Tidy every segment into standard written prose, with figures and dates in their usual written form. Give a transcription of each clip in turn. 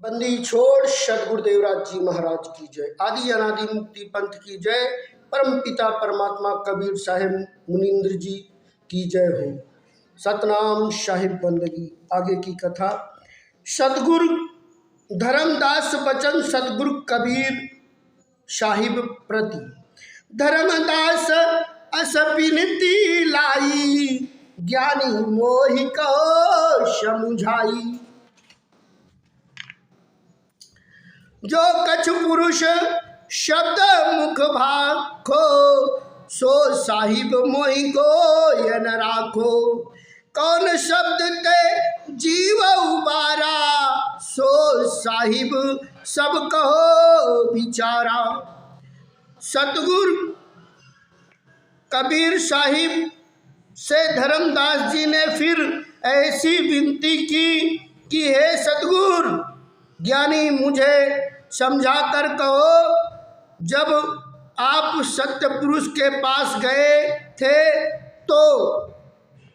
बंदी छोड़ सदगुरुदेवराज जी महाराज की जय। आदि अनादि मुक्ति पंथ की जय। परम पिता परमात्मा कबीर साहिब मुनिंद्र जी की जय हो। सतनाम साहिब बंदगी। आगे की कथा। सतगुरु धर्मदास बचन सतगुरु कबीर साहिब प्रति। धर्मदास अस बिनती लाई, ज्ञानी मोहि कहो समुझाई। जो कछ पुरुष शब्द मुख भाखो, सो साहिब मोहि गोयन राखो। कौन शब्द ते जीव उबारा, सो साहिब सब कहो विचारा। सतगुरु कबीर साहिब से धर्मदास जी ने फिर ऐसी विनती की कि हे सतगुरु, ज्ञानी मुझे समझा कर कहो, जब आप सत्य पुरुष के पास गए थे तो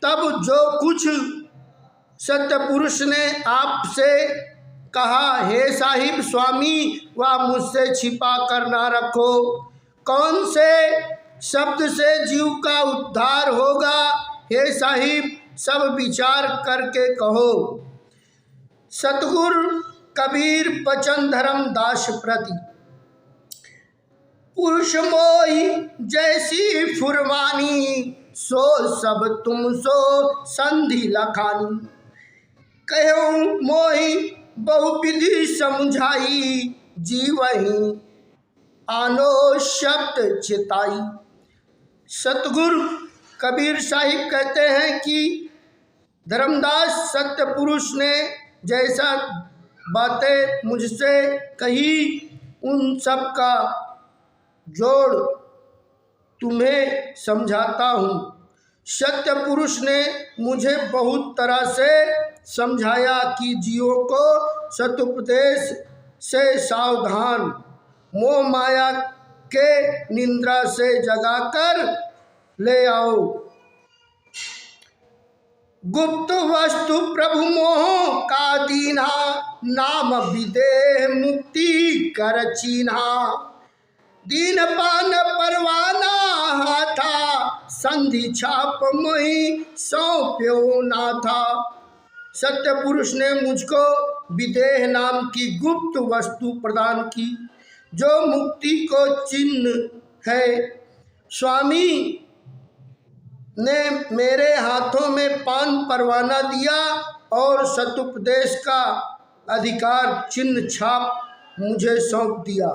तब जो कुछ सत्य पुरुष ने आपसे कहा, हे साहिब स्वामी, वह मुझसे छिपा कर ना रखो। कौन से शब्द से जीव का उद्धार होगा, हे साहिब सब विचार करके कहो। सतगुरु कबीर बचन धर्मदास प्रति। पुरुष मोहि जैसी फुरवानी, सो सब तुम सो संधि लखानी। कहूँ मोहि बहुविधि समझाई, जीवहि आनो शब्द चिताई। सतगुरु कबीर साहिब कहते हैं कि धर्मदास सत्य पुरुष ने जैसा बातें मुझसे कही, उन सब का जोड़ तुम्हें समझाता हूँ। सत्य पुरुष ने मुझे बहुत तरह से समझाया कि जीवों को सतुपदेश से सावधान, मोह माया के निंद्रा से जगाकर ले आओ। गुप्त वस्तु प्रभु मोह का दीना, नाम विदेह मुक्ति कर चीन्हा। दीन पान परवाना हाथा, संधि छाप मोहि सौंप्यो ना था। सत्य पुरुष ने मुझको विदेह नाम की गुप्त वस्तु प्रदान की, जो मुक्ति को चिन्ह है। स्वामी ने मेरे हाथों में पान परवाना दिया और सतुपदेश का अधिकार चिन्ह छाप मुझे सौंप दिया।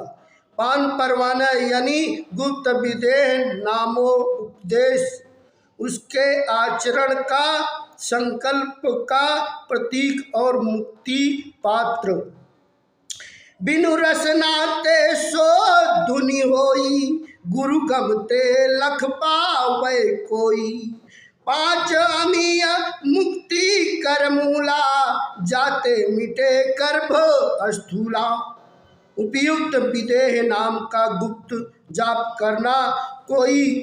पान परवाना यानी गुप्त विदेह नामो उपदेश, उसके आचरण का संकल्प का प्रतीक और मुक्ति पात्र। बिनु रसनाते सो धुनि होई, गुरु गमते लख पावै कोई। पांच अमीय मुक्ति कर मूला, जाते मिटे गर्भ स्थूला। उपयुक्त विदेह नाम का गुप्त जाप करना कोई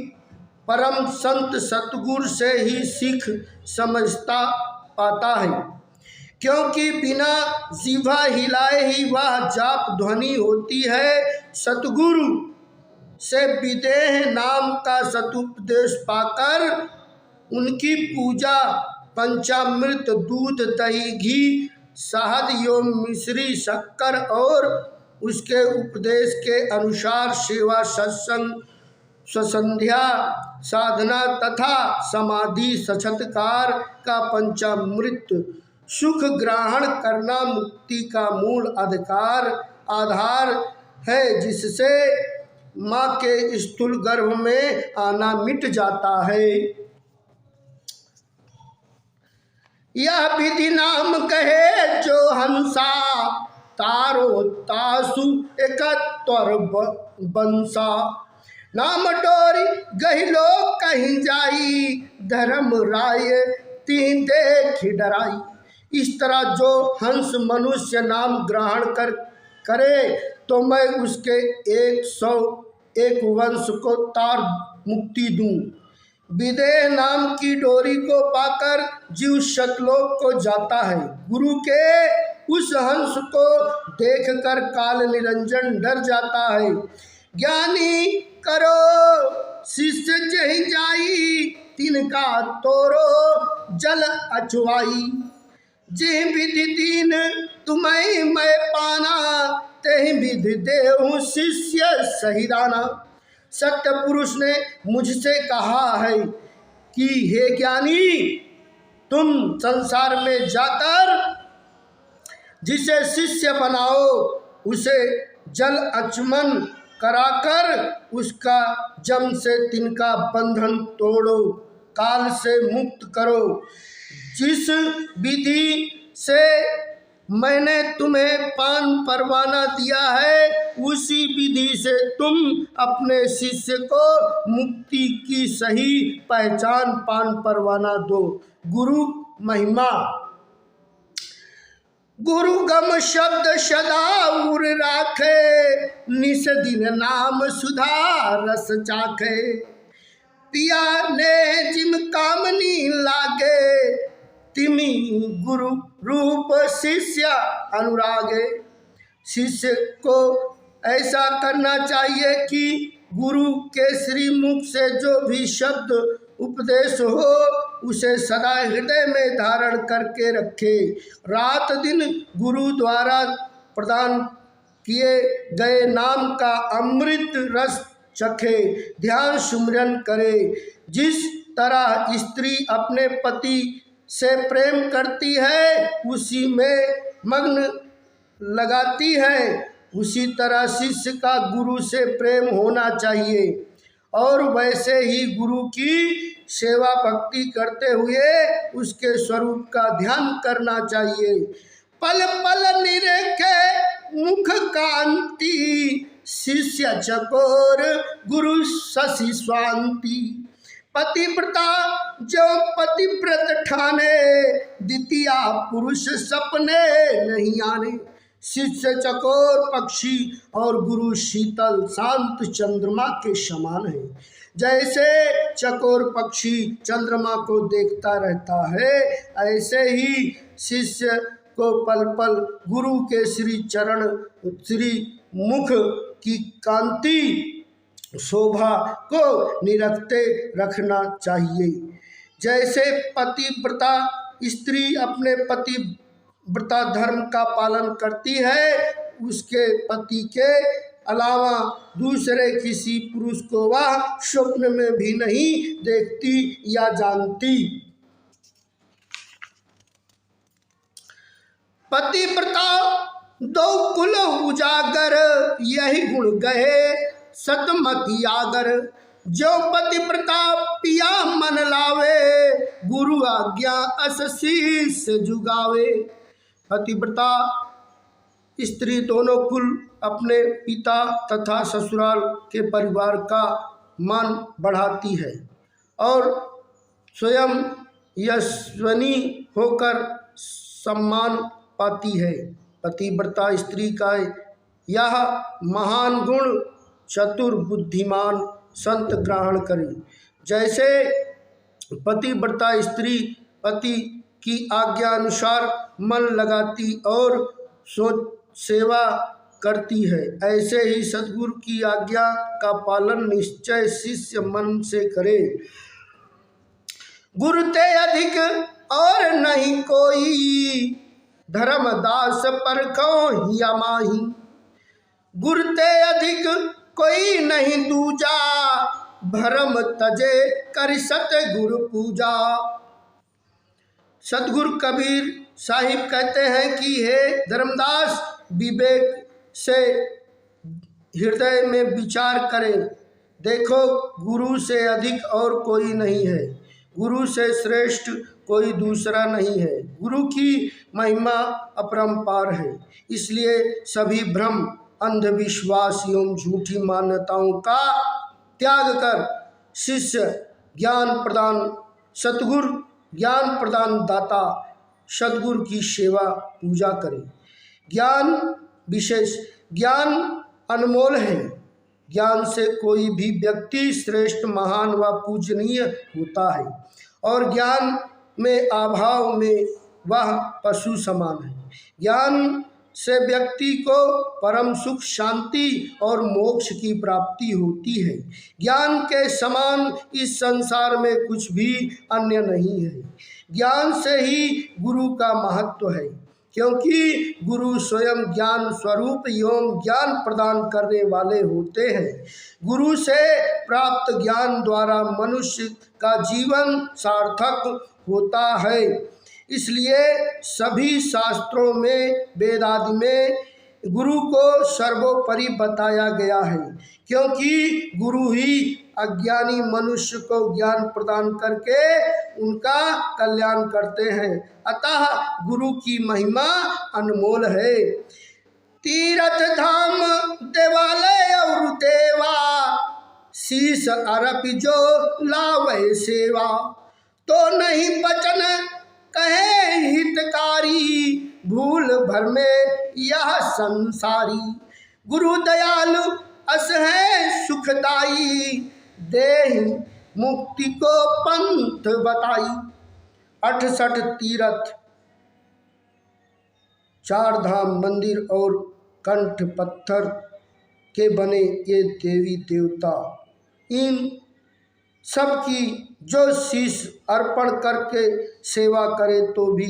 परम संत सतगुरु से ही सीख समझता पाता है, क्योंकि बिना जीवा हिलाए ही वह जाप ध्वनि होती है। सतगुरु से विदेह नाम का सतुपदेश पाकर उनकी पूजा पंचामृत दूध दही घी शहद एवं मिश्री शक्कर और उसके उपदेश के अनुसार सेवा सत्संग स्वसंध्या साधना तथा समाधि साक्षात्कार का पंचामृत सुख ग्रहण करना मुक्ति का मूल आधार है, जिससे माँ के स्थूल गर्भ में आना मिट जाता है। यह विधि नाम कहे जो हंसा, तारो तासु एकत्वर बंसा। नाम डोरी गहिलो कहीं जाई, धर्म राय तीन देख डराई। इस तरह जो हंस मनुष्य नाम ग्रहण करे तो मैं उसके 101 वंश को तार मुक्ति दूं। विदेह नाम की डोरी को पाकर जीव सतलोक को जाता है। गुरु के उस हंस को देखकर काल निरंजन डर जाता है। ज्ञानी करो शिष्य जहि जाई, तिनका तोरो जल अचुआई। जे विधि दीन तुम्हें मैं पाना, तेहि विधि देहु शिष्य सहिदाना। सत्य पुरुष ने मुझसे कहा है कि हे ज्ञानी, तुम संसार में जाकर जिसे शिष्य बनाओ उसे जल अचमन कराकर उसका जम से तिनका बंधन तोड़ो, काल से मुक्त करो। जिस विधि से मैंने तुम्हें पान परवाना दिया है, उसी विधि से तुम अपने शिष्य को मुक्ति की सही पहचान पान परवाना दो। गुरु महिमा। गुरु गम शब्द सदा उर राखे, निस दिन नाम सुधा रस चाखे। पिया ने जिम कामनी लागे, तिमी गुरु रूप शिष्य अनुरागे। शिष्य को ऐसा करना चाहिए कि गुरु के श्री मुख से जो भी शब्द उपदेश हो उसे सदा हृदय में धारण करके रखे। रात दिन गुरु द्वारा प्रदान किए गए नाम का अमृत रस चखे, ध्यान सुमिरन करे। जिस तरह स्त्री अपने पति से प्रेम करती है, उसी में मग्न लगाती है, उसी तरह शिष्य का गुरु से प्रेम होना चाहिए और वैसे ही गुरु की सेवा भक्ति करते हुए उसके स्वरूप का ध्यान करना चाहिए। पल पल निरेखे मुख कांति, शिष्य चकोर गुरु शशि स्वांति। पतिव्रता जो पतिव्रत ठाने, द्वितीय पुरुष सपने नहीं आने। शिष्य चकोर पक्षी और गुरु शीतल शांत चंद्रमा के समान है। जैसे चकोर पक्षी चंद्रमा को देखता रहता है, ऐसे ही शिष्य को पल पल गुरु के श्री चरण श्री मुख की कांति शोभा को निरखते रखना चाहिए। जैसे पतिव्रता स्त्री अपने पतिव्रता धर्म का पालन करती है, उसके पति के अलावा दूसरे किसी पुरुष को वह स्वप्न में भी नहीं देखती या जानती। पतिव्रता दो कुल उजागर, यही गुण गए सतमति आगर। जो पतिव्रता पिया मन लावे, गुरु आज्ञा अस शीस जुगावे। पतिव्रता स्त्री दोनों कुल अपने पिता तथा ससुराल के परिवार का मान बढ़ाती है और स्वयं यशस्विनी होकर सम्मान पाती है। पतिव्रता स्त्री का यह महान गुण चतुर बुद्धिमान संत ग्रहण करें। जैसे पतिव्रता स्त्री पति की आज्ञा अनुसार मन लगाती और सेवा करती है, ऐसे ही सद्गुरु की आज्ञा का पालन निश्चय शिष्य मन से करे। गुरु ते अधिक और नहीं कोई, धर्मदास पर कहो या माही। गुरु ते अधिक कोई नहीं दूजा, भरम तजे कर सतगुरु पूजा। सतगुरु कबीर साहिब कहते हैं कि हे धर्मदास, विवेक से हृदय में विचार करें। देखो, गुरु से अधिक और कोई नहीं है, गुरु से श्रेष्ठ कोई दूसरा नहीं है। गुरु की महिमा अपरंपार है, इसलिए सभी भ्रम अंधविश्वास एवं झूठी मान्यताओं का त्याग कर शिष्य ज्ञान प्रदान सतगुरु ज्ञान प्रदान दाता सद्गुरु की सेवा पूजा करें। ज्ञान विशेष, ज्ञान अनमोल है। ज्ञान से कोई भी व्यक्ति श्रेष्ठ महान व पूजनीय होता है और ज्ञान में अभाव में वह पशु समान है। ज्ञान से व्यक्ति को परम सुख, शांति और मोक्ष की प्राप्ति होती है। ज्ञान के समान इस संसार में कुछ भी अन्य नहीं है। ज्ञान से ही गुरु का महत्व है, क्योंकि गुरु स्वयं ज्ञान स्वरूप एवं ज्ञान प्रदान करने वाले होते हैं। गुरु से प्राप्त ज्ञान द्वारा मनुष्य का जीवन सार्थक होता है। इसलिए सभी शास्त्रों में, वेद आदि में गुरु को सर्वोपरि बताया गया है, क्योंकि गुरु ही अज्ञानी मनुष्य को ज्ञान प्रदान करके उनका कल्याण करते हैं। अतः गुरु की महिमा अनमोल है। तीर्थ धाम देवालय और देवा, शीश अरप जो लावे सेवा, तो नहीं बचन कहे हितकारी, भूल भर में यह संसारी। गुरु दयालु अस है सुखदाई, देहि मुक्ति को पंथ बताई। 68 तीर्थ, 4 धाम, मंदिर और कंठ पत्थर के बने ये देवी देवता, इन सब की जो शीश अर्पण करके सेवा करे तो भी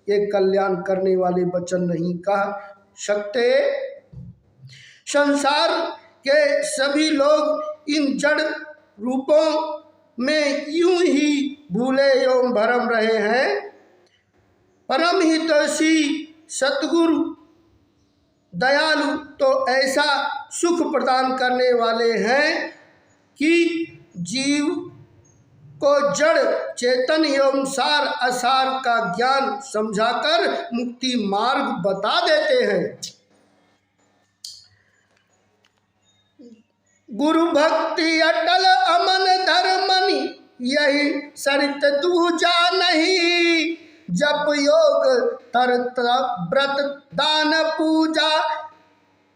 ये कल्याण करने वाले वचन नहीं कह सकते। संसार के सभी लोग इन जड़ रूपों में यूं ही भूले एवं भरम रहे हैं। परम हितैषी सतगुरु दयालु तो ऐसा सुख प्रदान करने वाले हैं कि जीव को जड़, चेतन एवं सार असार का ज्ञान समझाकर मुक्ति मार्ग बता देते हैं। गुरु भक्ति अटल अमन धर्मनि, यही सरित दूजा नहीं। जप योग तरत व्रत दान पूजा,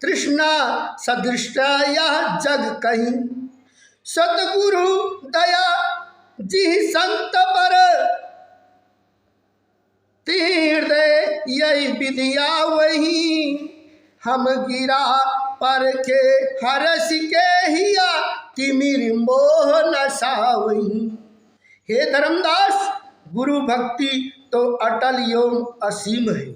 तृष्णा सदृश यह जग कहीं। सतगुरु दया जी संत पर, तीर दे यही विधिया वही। हम गिरा पर के हरस के हिया, तिमिर मोह नसावही। हे धर्मदास, गुरु भक्ति तो अटल एवं असीम है।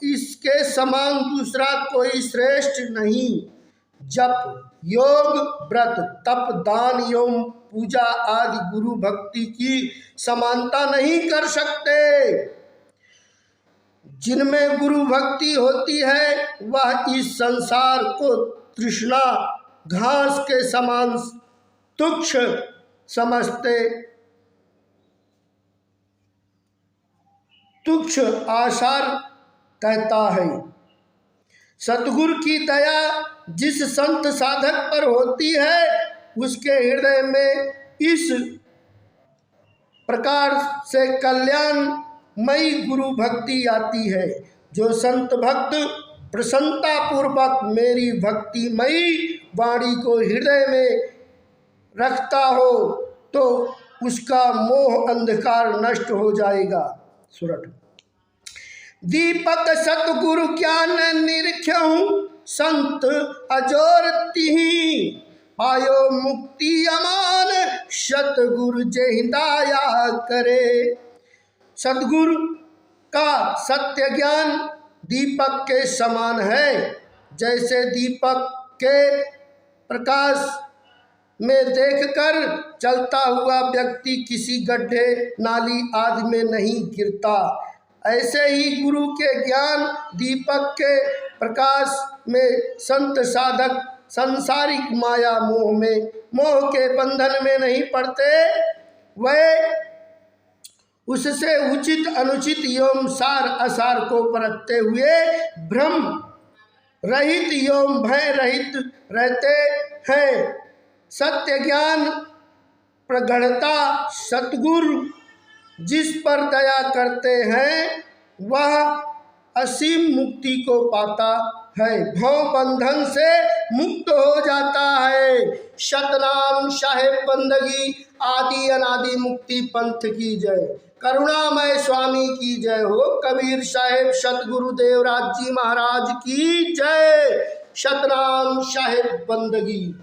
इसके समान दूसरा कोई श्रेष्ठ नहीं। जप, योग, व्रत, तप, दान एवं पूजा आदि गुरु भक्ति की समानता नहीं कर सकते। जिनमें गुरु भक्ति होती है वह इस संसार को तृष्णा घास के समान तुच्छ समझते, तुच्छ आसार कहता है। सतगुरु की दया जिस संत साधक पर होती है, उसके हृदय में इस प्रकार से कल्याणमयी गुरु भक्ति आती है। जो संत भक्त प्रसन्नता पूर्वक मेरी भक्तिमयी वाणी को हृदय में रखता हो, तो उसका मोह अंधकार नष्ट हो जाएगा। सुरठ दीपक सतगुरु ज्ञान निरख्यहु, संत अजोर तिहि। पायो मुक्ति अमान, सतगुरु जेहि दाया करे। सतगुरु का सत्य ज्ञान दीपक के समान है। जैसे दीपक के प्रकाश में देखकर चलता हुआ व्यक्ति किसी गड्ढे, नाली आदि में नहीं गिरता, ऐसे ही गुरु के ज्ञान दीपक के प्रकाश में संत साधक सांसारिक माया मोह के बंधन में नहीं पड़ते। वह उससे उचित अनुचित एवं सार असार को परखते हुए भ्रम रहित एवं भय रहित रहते हैं। सत्य ज्ञान प्रगढ़ता सतगुरु जिस पर दया करते हैं वह असीम मुक्ति को पाता है, भव बंधन से मुक्त हो जाता है। सतनाम साहेब बंदगी आदि अनादि मुक्ति पंथ की जय, करुणामय स्वामी की जय हो, कबीर साहेब सतगुरु देवराज जी महाराज की जय, सतनाम साहेब बंदगी।